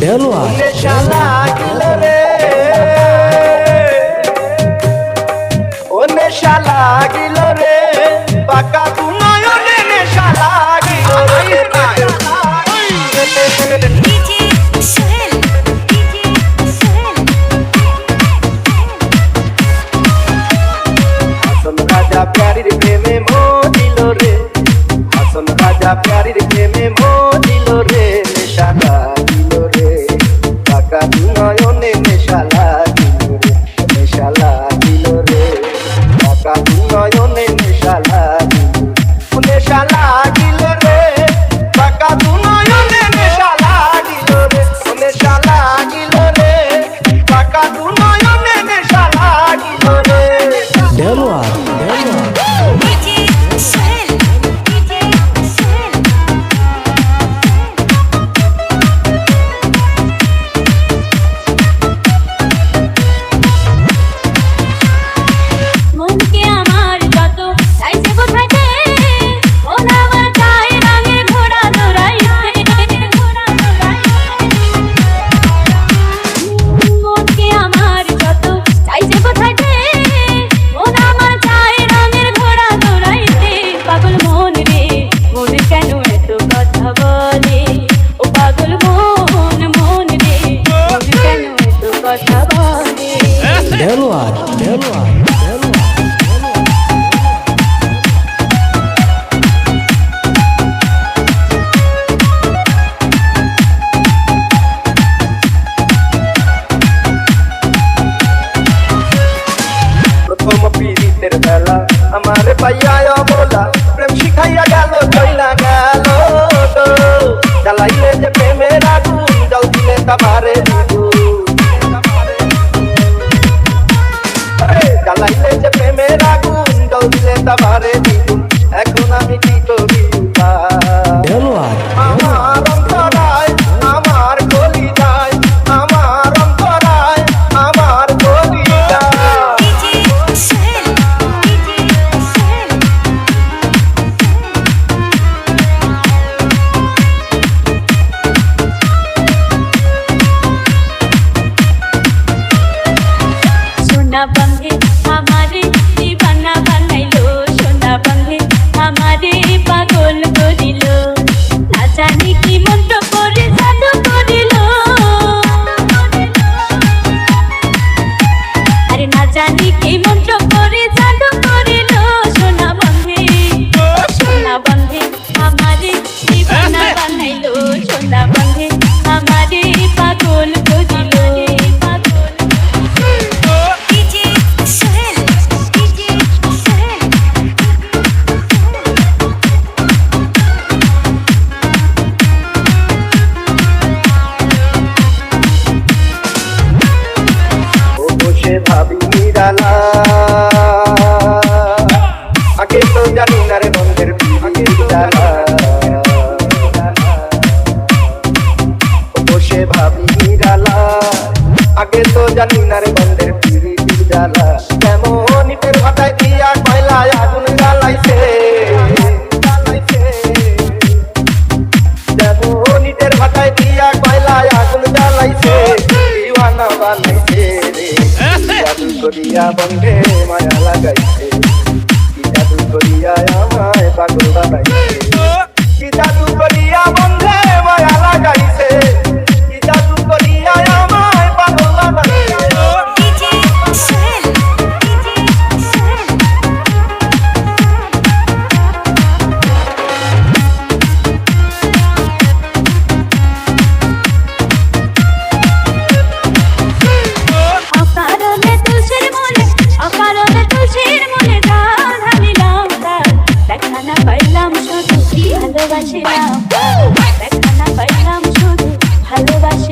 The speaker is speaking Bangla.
ঢেলুয়া নেশা লাগিল রে, ও নেশা লাগিল রে, পাকা তু নয়নে নেশা লাগিল রে। হাসন রাজা প্যারির প্রেমে মজিল রে, হাসন রাজা প্যারির প্রেমে মজিল রে, নেশা লাগিল রে, পাকা তু নয়নে নেশা লাগিল রে, নেশা লাগিল রে, পাকা তু নয়নে নেশা লাগিল, নেশা লাগিল রে, পাকা তু নয়নে নেশা লাগিল রে, নেশা লাগিল রে, পাকা তু নয়নে নেশা লাগিল রে। ঢেলুয়া ঢেলুয়া ঢেলুয়া ঢেলুয়া প্রথম পীড়িতের বেলা আমার পাইয়া বলা, প্রেম শিখাইয়া গেল চইলা গেল গো, জ্বালাইলে যে প্রেমের আগুন, জল দিলে তাবারে জ্বালাইলে যে প্রেমের আগুন, জল দিলে তাবারে দ্বিগুণ, এখন আমি কি করি ঢেলুয়া আমার অন্তরায়, আমার কলিজায়, আমার অন্তরায়, আমার কলিজায়। सोना बंधे हमारे दीवाना बनाइलो, सोना बंधे हमारे पागल करिलो, ना जानी की मंत्र करे जादू करिलो, अरे ना जानी की मंत्र करे जादू करिलो, सोना बंधे हमारे दीवाना बनाइलो, सोना बंधे हमारे पागल करिलो। বসে ভাবি নিরালা, আগে তো জানি না রে বন্ধের পিরিতালা, বসে ভাবি নিরালা, আগে তো জানি না রে বন্ধের পিরিতালা, কেমন ইটের ভাটায় দিয়া কয়লায় আগুন জ্বালাইছে, যেমন ইটের ভাটায় দিয়া কয়লায় আগুন জ্বালাইছে, দিওয়ানা বানাইছে রে, জাদু করিয়া বন্ধে মায়া লাগাইছে, কি জাদু করিয়া আমায় পাগল বানাইছে, কি জাদু করিয়া বন্ধে মায়া লাগাইছে, কি জাদু করিয়া আমায় পাগল বানাইছে। ভালোবাসিলাম, দেখানা পাইলাম শুধু ভালোবাসি।